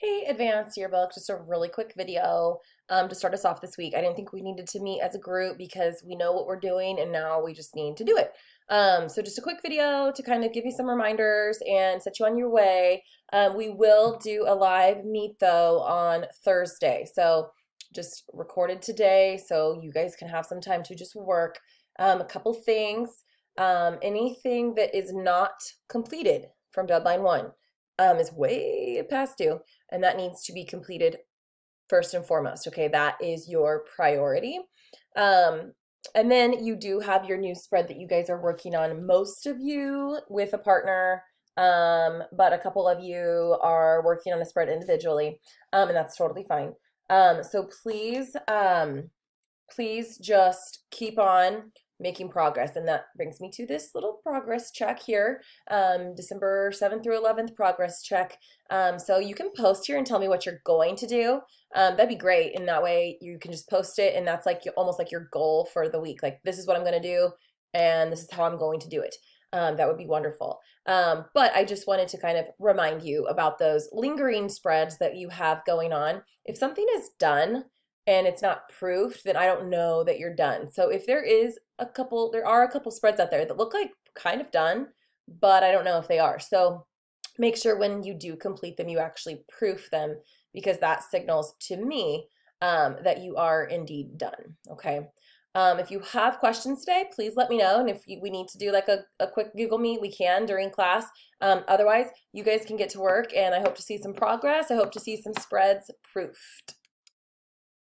Hey, Advanced Yearbook, just a really quick video to start us off this week. I didn't think we needed to meet as a group because we know what we're doing and now we just need to do it. So just a quick video to kind of give you some reminders and set you on your way. We will do a live meet though on Thursday. So just recorded today so you guys can have some time to just work. A couple things. Anything that is not completed from deadline one is way past due and that needs to be completed first and foremost. Okay, that is your priority. Um, and then you do have your new spread that you guys are working on, most of you with a partner, but a couple of you are working on a spread individually, and that's totally fine. So please just keep on making progress. And that brings me to this little progress check here, December 7th through 11th progress check. So you can post here and tell me what you're going to do. That'd be great. And that way you can just post it. And that's like almost like your goal for the week. Like, this is what I'm going to do. And this is how I'm going to do it. That would be wonderful. But I just wanted to kind of remind you about those lingering spreads that you have going on. If something is done, and it's not proof, then I don't know that you're done. So if there are a couple spreads out there that look like kind of done, but I don't know if they are. So make sure when you do complete them, you actually proof them because that signals to me that you are indeed done. Okay. If you have questions today, please let me know. And if we need to do like a quick Google Meet, we can during class. Otherwise, you guys can get to work and I hope to see some progress. I hope to see some spreads proofed.